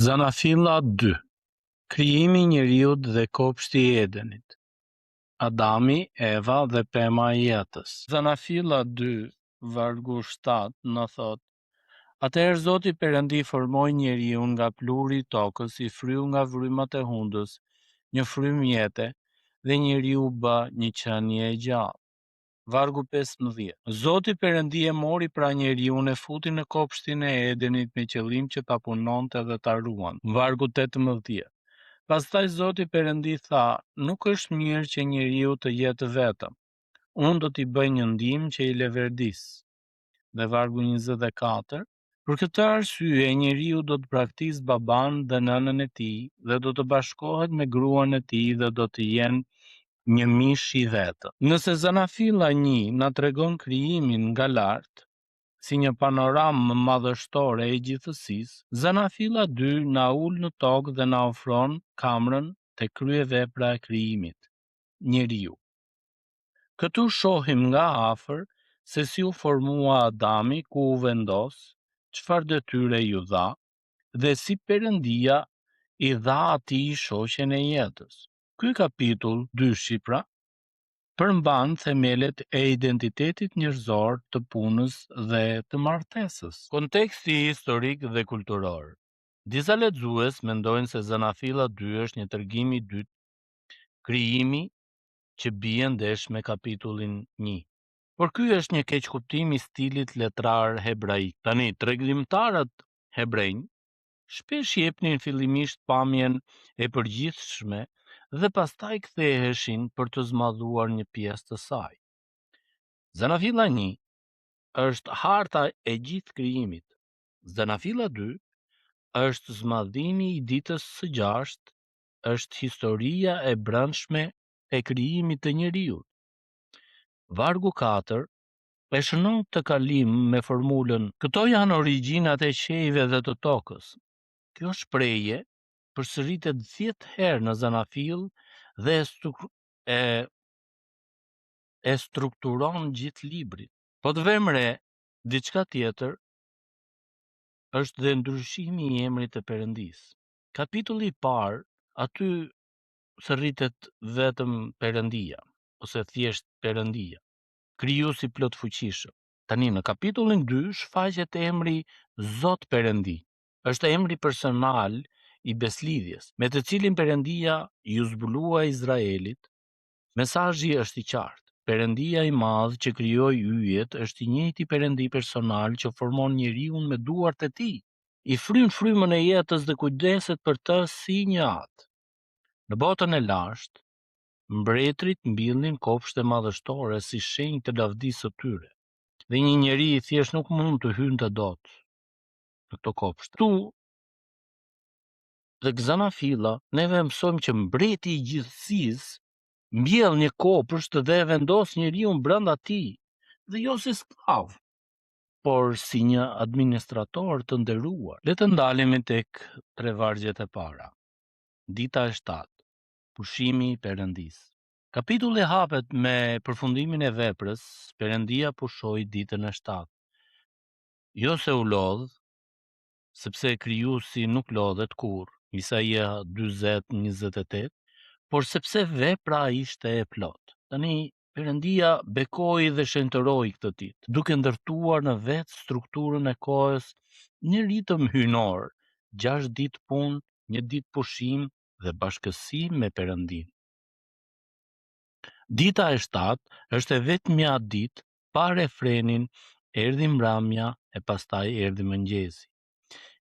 Zanafilla 2. Krijimi i njeriut dhe kopshti i Edenit. Adami, Eva dhe pema e jetës. Zanafilla 2, vargu 7 në thot: Atëherë Zoti Perëndi formoi njeriun nga pluri i tokës, i fryu nga vrymat e hundës, një frym jete, dhe njeriu bë një qenie e gjallë. Vargu 15. Zoti Perëndi e mori pra njeriun e futi në kopshtin e Edenit me qëllim që ta punonte dhe ta ruante. Vargu 18. Pastaj Zoti Perëndi tha: Nuk është mirë që njeriu të jetë vetëm. Unë do t'i bëj një ndihmë që i leverdis. Dhe vargu 24. Për këtë arsye njeriu do të braktisë baban dhe nënën e tij dhe do të bashkohet me gruan e tij dhe do të jenë një mish i vetëm. Nëse Zanafilla 1 na tregon krijimin nga lart, si një panoramë madhështore e gjithësisë, Zanafilla 2 na ul në tokë dhe na ofron kamrën te kryevepra e krijimit, njeriu. Këtu shohim nga afër se si u formua Adami, ku u vendos, çfarë detyre ju dha dhe si Perëndia i dha atij shoqen e jetës. Ky kapitull 2 shifra përmban themelet e identitetit njerëzor, të punës dhe të martesës. Konteksti historik dhe kulturor. Disa lexues mendojnë se Zanafilla 2 është një tregim i dytë, krijimi, që bie ndesh me kapitullin 1. Por ky është një keqkuptim i stilit letrar hebraik. Tani, tregimtarët hebrejnë shpesh jepnin fillimisht pamjen e përgjithshme dhe pastaj ktheheshin për të zmadhuar një pjesë të saj. Zanafilla 1 është harta e gjithë krijimit. Zanafilla 2 është zmadhimi i ditës së 6, është historia e brendshme e krijimit të njeriut. Vargu 4 e shënon të kalim me formulën: këto janë origjinat e qejve dhe të tokës. Kjo shprehje përsëritet 10 herë në Zanafill dhe e strukturon gjithë librin. Po të vëmë re diçka tjetër është dhe ndryshimi i emrit të Perëndis. Kapitulli i parë, aty rritet vetëm Perëndia, ose thjesht Perëndia, krijuesi plot fuqishëm. Tani në kapitullin 2 shfaqet emri Zot Perëndi. Është emri personal i beslidhjes, me të cilin Perëndia ju zbulua Izraelit. Mesazhi është i qartë. Perëndia i madh që krijoi yjet është i njëjti Perëndi personal që formon njeriu me duart e tij. I fryn frymën e jetës dhe kujdeset për të si një atë. Në botën e lashtë, mbretërit mbillnin kopshte madhështore si shenjë të lavdisë së tyre. Dhe një njeri i thjesht nuk mund të hynte dot në këto kopshte. Tu dhe Zanafilla neve mësojmë që mbreti i gjithësisë mbjell një kopsht dhe e vendos njeriu brenda tij, dhe jo si sklav, por si një administrator të nderuar. Le të ndalemi tek 3 vargjet e para. Dita e 7. Pushimi i Perëndis. Kapitulli hapet me përfundimin e veprës. Perëndia pushoi ditën e 7. Jo se u lodh, sepse krijuesi nuk lodhet kurrë, Isaia 40:28, por sepse vepra ishte e plot. Tani Perëndia bekoi dhe shenjtëroi këtë ditë, duke ndërtuar në vetë strukturën e kohës një ritëm hyjnor, 6 ditë punë, 1 ditë pushim dhe bashkësi me Perëndin. Dita e 7 është e vetmja ditë pa refrenin erdhi mbrëmja e pastaj erdhi mëngjesi.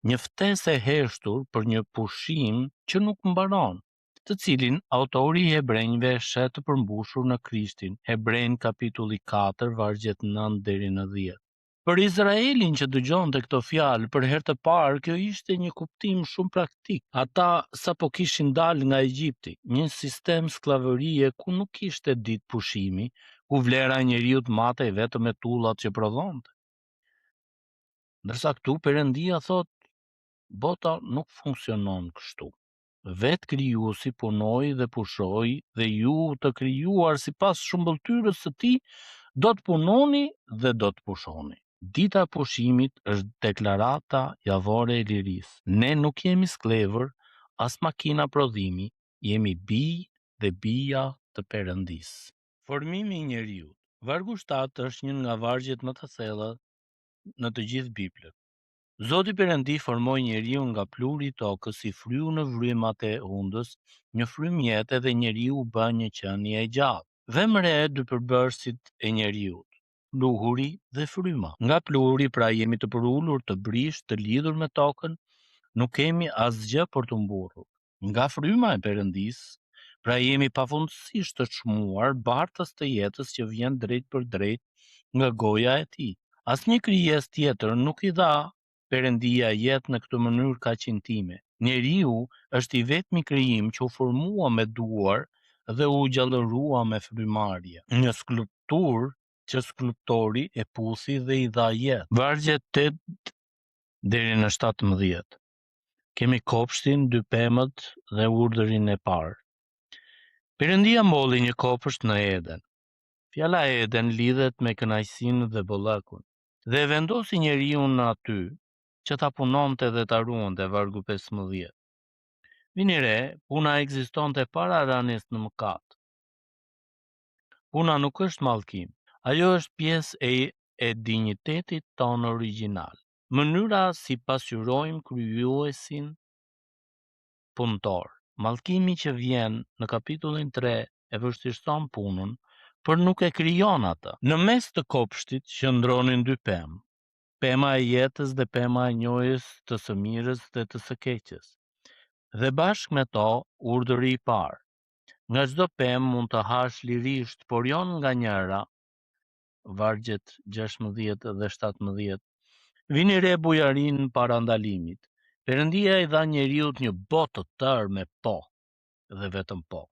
Një ftesë e heshtur për një pushim që nuk mbaron, të cilin autori i Hebrejve shet të përmbushur në Krishtin. Hebrejnë kapitulli 4 vargjet 9 deri në 10. Për Izraelin që dëgjonte këto fjalë për herë të parë, kjo ishte një kuptim shumë praktik. Ata sapo kishin dalë nga Egjipti, një sistem skllavërie ku nuk kishte ditë pushimi, ku vlera e njeriu matej vetëm me tullat që prodhonte. Ndërsa këtu Perëndia thot, bota nuk funksionon kështu. Vetë krijuesi punoi dhe pushoi, dhe ju të krijuar sipas shëmbëltyrës së tij do të punoni dhe do të pushoni. Dita e pushimit është deklarata javore e lirisë. Ne nuk jemi sklevër, as makina prodhimi, jemi bij dhe bija të Perëndisë. Formimi i njeriut. Vargu 7 është një nga vargjet më të thella në të gjithë Biblën. Zoti Perëndi formoi njeriu nga pluri i tokës, i fryu në vrymat e undës, një frym jete dhe njeriu u bë një qenie e gjallë. Vëmë re dy përbërësit e njeriut, pluhuri dhe fryma. Nga pluri pra jemi të përullur, të brish, të lidhur me tokën, nuk kemi asgjë për të mburur. Nga fryma e Perëndisë, pra jemi pafundësisht të çmuar, bartës të jetës që vjen drejt për drejt nga goja e tij. Asnjë krijesë tjetër nuk i dha Perëndia jetë në këtë mënyrë kaq intime. Njeriu është i vetmi krijim që u formua me duar dhe u gjallërua me frymarrje. Një skulptur që skulptori e puthi dhe i dha jetë. Vargjet 8 deri në 17. Kemi kopshtin, dy pemët dhe urdhërin e parë. Perëndia mbolli një kopësht në Eden. Fjala Eden lidhet me kënaqësinë dhe bollëkun. Dhe vendosi njeriu në aty që ta punonte dhe ta ruante, vargu 15. Vini re, puna ekzistonte para rënies në mëkat. Puna nuk është mallkim, ajo është pjesë e dinjitetit tonë origjinal. Mënyra si pasqyrojmë krijuesin punëtor. Mallkimi që vjen në kapitullin 3 e vështirëson punën, por nuk e krijon atë. Në mes të kopshtit qëndronin dy pemë. Pema e jetës dhe pema e njohjes të së mirës dhe të së keqes. Dhe bashkë me to, urdhëri i parë. Nga çdo pemë mund të hash lirisht, por jo nga njëra. Vargjet 16 dhe 17. Vini re bujarin para ndalimit. Perëndia i dha njeriut një botë të tërë me po dhe vetëm po.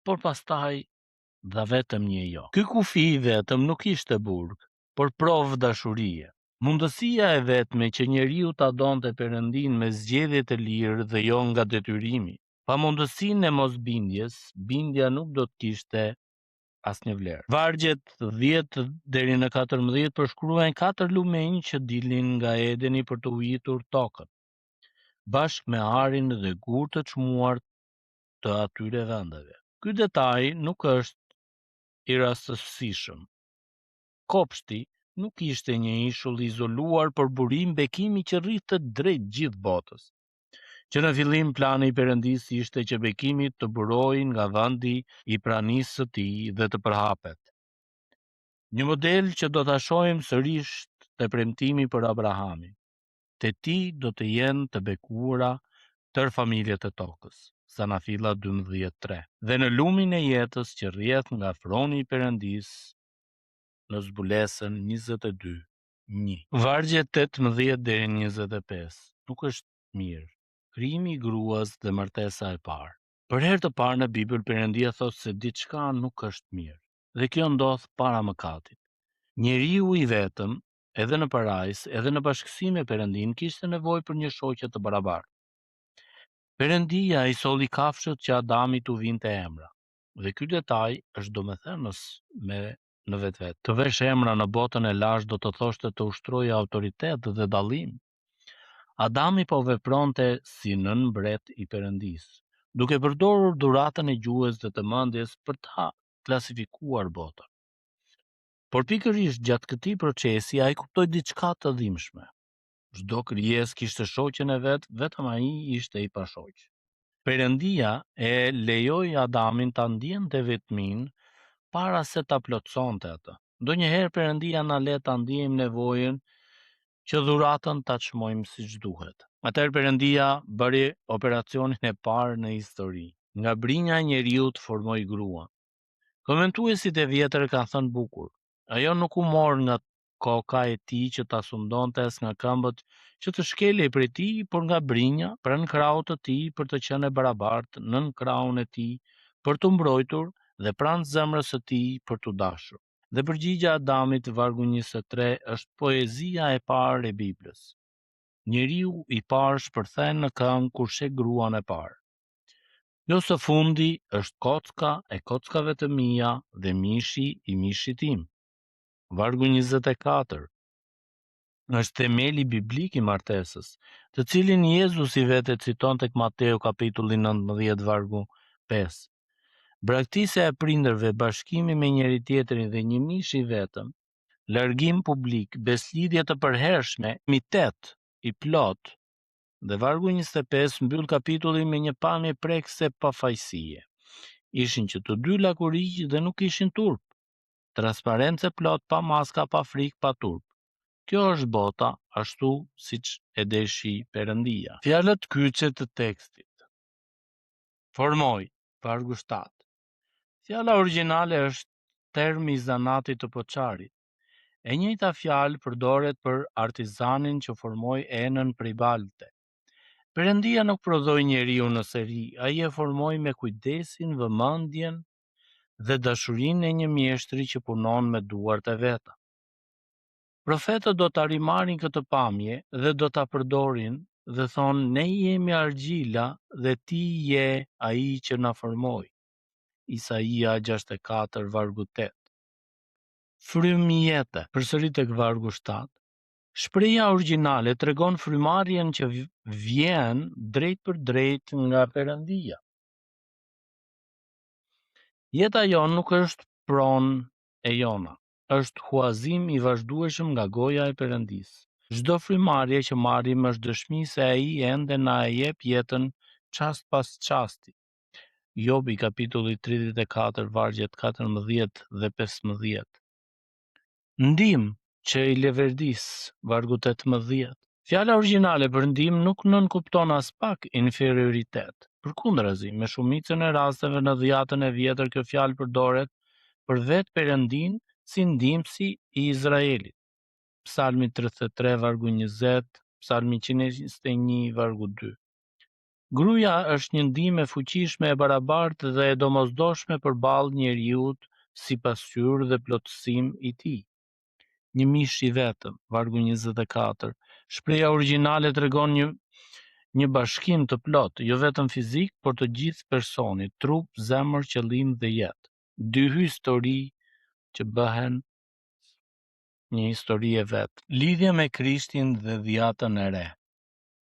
Por pastaj dha vetëm një jo. Ky kufi i vetëm nuk ishte burg, por provë dashurie. Mundësia e vetme që njeriu ta donte Perëndin me zgjedhje të lirë dhe jo nga detyrimi. Pa mundësinë e mosbindjes, bindja nuk do të kishte asnjë vlerë. Vargjet 10 deri në 14 përshkruajnë 4 lumenj që dilnin nga Edeni për të ujitur tokën, bashkë me arin dhe gur të çmuar të atyre vendeve. Ky detaj nuk është i rastësishëm. Kopshti nuk ishte një ishull izoluar, por burim bekimi që rritet drejt gjithë botës. Që në fillim plani i Perëndisë ishte që bekimi të burojë nga vendi i pranisë së tij dhe të përhapet. Një model që do ta shohim sërish te premtimi për Abrahamin. Te ti do të jenë të bekuara tërë familjet e tokës. Sanafilla 12:3. Dhe në lumin e jetës që rrjedh nga froni i Perëndisë në zbulesën 22:1. Vargjet 18 deri në 25. Nuk është mirë. Krijimi i gruas dhe martesa e parë. Për herë të parë në Bibël Perëndia thotë se diçka nuk është mirë. Dhe kjo ndodh para mëkatit. Njeriu i vetëm, edhe në parajs, edhe në bashkësi me Perëndin, kishte nevojë për një shoqe të barabartë. Perëndia i solli kafshët që Adamit u vinte emra. Dhe ky detaj është domethënës në vetvete. Të vesh emra në botën e lashtë do të thoshte të ushtroje autoritet dhe dallim. Adami po vepronte si nën mbret i Perëndisë, duke përdorur dhuratën e gjuhës dhe të mendjes për ta klasifikuar botën. Por pikërisht gjatë këtij procesi ai kuptoi diçka të dhimbshme. Çdo krijesë kishte shoqen e vet, vetëm ai ishte i pashoq. Perëndia e lejoi Adamin ta ndjente vetmin para se ta plotësonte atë. Ndonjëherë Perëndia na le ta ndjejmë nevojën që dhuratën ta çmojmë siç duhet. Atëherë Perëndia bëri operacionin e parë në histori. Nga brinja e njeriu të formoi gruan. Komentuesit e vjetër kanë thënë bukur. Ajo nuk u mor nga koka e tij që ta sundonte as nga këmbët që të shkelej prej tij, por nga brinja pranë krahut të tij për të qenë e barabartë nën krahun e tij për të mbrojtur dhe pranë zemrës së tij për të dashur. Dhe përgjigja e Adamit, vargu 23, është poezia e parë e Biblës. Njeriu i parë shpërthen në këngë kur sheh gruan e parë. Jo së fundi është kocka e kockave të mia dhe mishi i mishit tim. Vargu 24. është themeli biblik i martesës, të cilin Jezusi vetë citon tek Mateu kapitulli 19 vargu 5. Braktisja e prindërve, bashkimi me njëri tjetrin dhe një mish i vetëm, largim publik, beslidhje të përhershme, mitet i plot, dhe vargu 25 mbyll kapitullin me një pamje prekse pafajësie. Ishin që të dy lakurigj dhe nuk ishin turp, transparencë plot, pa maska, pa frik, pa turp. Kjo është bota, ashtu siç e deshi Perëndia. Fjalët kyçe të tekstit. Formoj, vargu 7. Fjala origjinale është termi i zanatit të poçarit. E njëjta fjalë përdoret për artizanin që formoi enën prej balte. Perëndia nuk prodhoi njeriu në seri, ai e formoi me kujdesin, vëmendjen dhe dashurinë e një mjeshtri që punon me duart e veta. Profetët do ta rimarrin këtë pamje dhe do ta përdorin dhe thonë, ne jemi argjila dhe ti je ai që na formoi. Isaia 64 vargu 8. Frymë jete, përsëri tek vargu 7. Shpreha origjinale tregon frymarrjen që vjen drejt për drejt nga Perëndia. Jeta jon nuk është pronë e jona, është huazim i vazhdueshëm nga goja e Perëndisë. Çdo frymarrje që marrim është dëshmi se ai ende na e jep jetën çast pas çasti. Jobi kapitulli 34 vargjet 14 dhe 15. Ndihmë që i leverdis, vargu 18. Fjala origjinale për ndihmë nuk nënkupton as pak inferioritet. Përkundrazi, me shumicën e rasteve në Dhjetën e Vjetër kjo fjalë përdoret për vetë Perëndin si ndihmësi i Izraelit. Psalmi 33 vargu 20, Psalmi 121 vargu 2. Gruaja është një ndihmë e fuqishme, e barabartë dhe e domosdoshme përballë njeriut si pasqyrë dhe plotësim i tij. Një mish i vetëm, vargu 24. Shpreha origjinale tregon një bashkim të plot, jo vetëm fizik, por të gjithë personit, trup, zemër, qëllim dhe jetë. Dy histori që bëhen një histori e vet. Lidhja me Krishtin dhe dhjatën e re.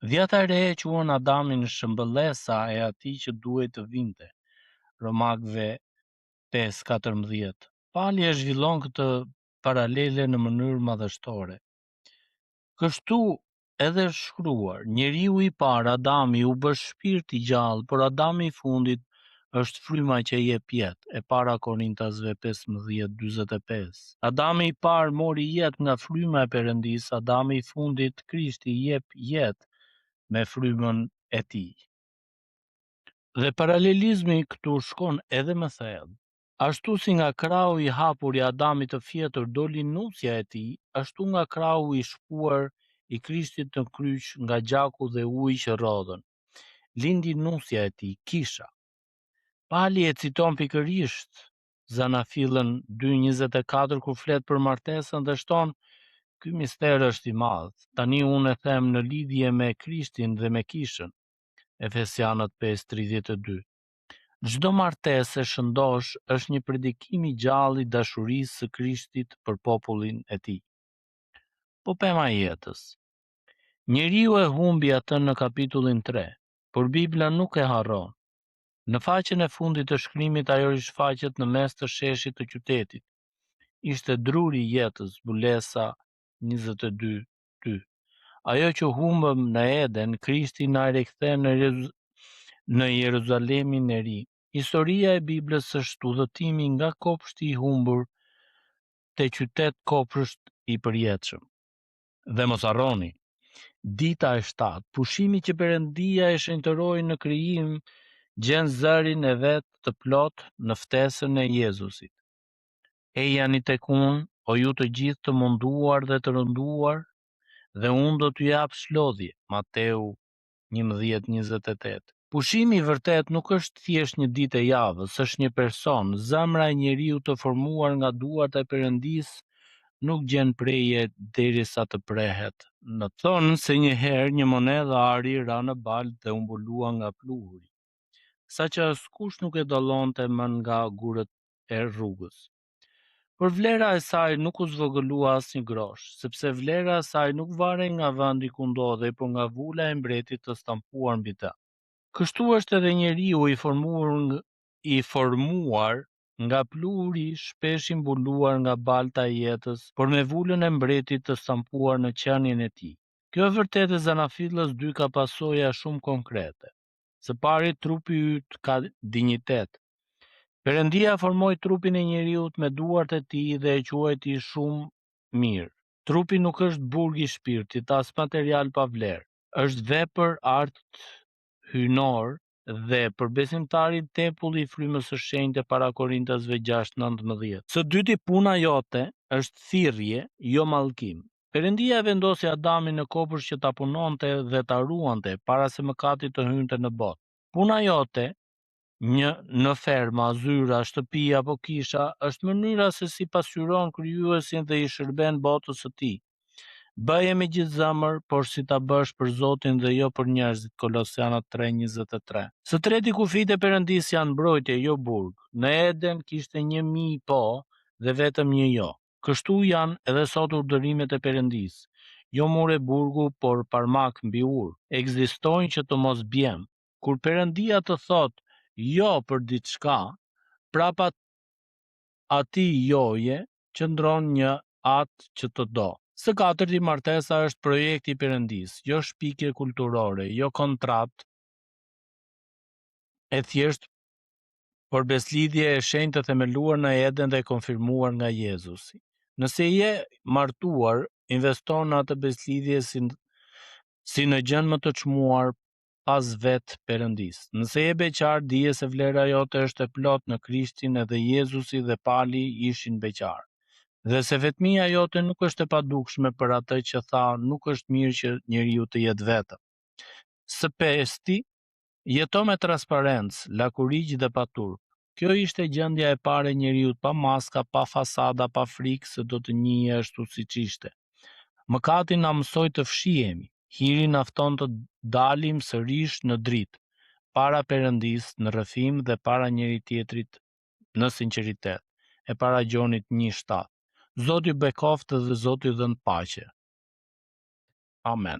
Dhjata e re e quan Adamin shëmbëllesa e atij që duhej të vinte. Romakëve 5:14. Pali e zhvillon këtë paralele në mënyrë madhështore. Kështu edhe shkruar, njeriu i parë, Adami, u bë shpirt i gjallë, por Adami i fundit është fryma që jep jetë, e para Korintasve 15:45. Adami i parë mori jetë nga fryma e Perëndisë, Adami i fundit, Krishti, jep jetë me frymën e tij. Dhe paralelizmi këtu shkon edhe më thellë. Ashtu si nga krahu i hapur i Adamit të fjetur doli nusja e tij, ashtu nga krahu i shpuar i Krishtit në kryq, nga gjaku dhe uji që rodhën, lindi nusja e tij, Kisha. Pali e citon pikërisht Zanafillën 2:24 kur flet për martesën dhe shton, ky mister është i madh. Tani unë e them në lidhje me Krishtin dhe me Kishën. Efesianët 5:32. Çdo martesë e shëndosh është një predikim i gjallë i dashurisë së Krishtit për popullin e tij. Po pema e jetës. Njeriu e humbi atë në kapitullin 3, por Bibla nuk e harron. Në faqen e fundit të shkrimit ajo rishfaqet në mes të sheshit të qytetit. Ishte druri i jetës, Zbulesa 22:2. Ajo që humbëm në Eden, Krishti na rikthen në Jeruzalemin e ri. Historia e Biblës është udhëtimi nga kopshti i humbur te qytet kopsht i përjetshëm. Dhe mos harroni, dita e 7, pushimi që Perëndia e shenjtëroi në krijim, gjen zërin e vet të plot në ftesën e Jezusit. Ejani tek unë, o ju të gjithë të munduar dhe të rënduar, dhe unë do t'ju jap shlodhje. Mateu 11:28. Pushimi i vërtet nuk është thjesht një ditë e javës, është një person. Zemra e njeriu të formuar nga duart e Perëndisë nuk gjen preje derisa të prehet. Në thonë se një herë një monedhë ari ra në balë dhe u mbulua nga pluhuri, sa që askush nuk e dallonte më nga gurët e rrugës. Por vlera e saj nuk u zvogëlua asnjë grosh, sepse vlera e saj nuk varej nga vendi ku ndodhej, por nga vula e mbretit të stampuar mbi të. Kështu është edhe njeriu i formuar nga pluri, shpesh i mbuluar nga balta e jetës, por me vulën e mbretit të stampuar në qenien e tij. Kjo e vërtetë zanafillës 2 ka pasoja shumë konkrete. Së pari, trupi yt ka dinjitet. Perëndia formoi trupin e njeriut me duart e tij dhe e quajti shumë mirë. Trupi nuk është burg i shpirtit, as material pa vlerë. Është vepër art hyjnor dhe për besimtarin tempulli i frymës së shenjtë para Korintasve 6:19. Së dyti, puna jote është thirrje, jo mallkim. Perëndia vendosi Adamin në kopësht që ta punonte dhe ta ruante para se mëkati të hynte në botë. Puna jote në ferma, zyra, shtëpi apo kisha është mënyra se si pasqyron krijuesin dhe i shërben botës së tij. Bëje me gjithë zemër, por si ta bësh për Zotin dhe jo për njerëzit. Kolosianët 3:23. Së treti, kufijtë e Perëndisë janë mbrojtje, jo burg. Në Eden kishte 1000 po dhe vetëm një jo. Kështu janë edhe sot urdhërimet e Perëndisë. Jo mure burgu, por parmak mbi ur. Ekzistojnë që të mos bjem. Kur Perëndia të thotë jo për diçka, prapa atij joje qëndron një atë që të do. Së katërti, martesa është projekti i Perëndisë, jo shpikje kulturore, jo kontratë e thjesht, por beslidhje e shenjtë e themeluar në Eden dhe e konfirmuar nga Jezusi. Nëse je martuar, investon në atë beslidhje si në gjën më të çmuar pas vetë Perëndisë. Nëse je beqar, dije se vlera jote është e plotë në Krishtin, edhe Jezusi dhe Pali ishin beqar. Dhe se vetmia jote nuk është e padukshme, për atë që tha, nuk është mirë që njeriu të jetë vetëm. Së pesti, jeto me transparencë, lakurigj dhe pa turp. Kjo ishte gjendja e parë e njeriut, pa maska, pa fasada, pa frikë se do të njihej ashtu siç ishte. Mëkati na mësoi të fshihemi. Hiri na fton të dalim sërish në dritë, para Perëndisë në rrëfim dhe para njëri tjetrit në sinqeritet. E para Gjonit 1:7. Zoti bekoftë dhe Zoti dhënë paqe. Amen.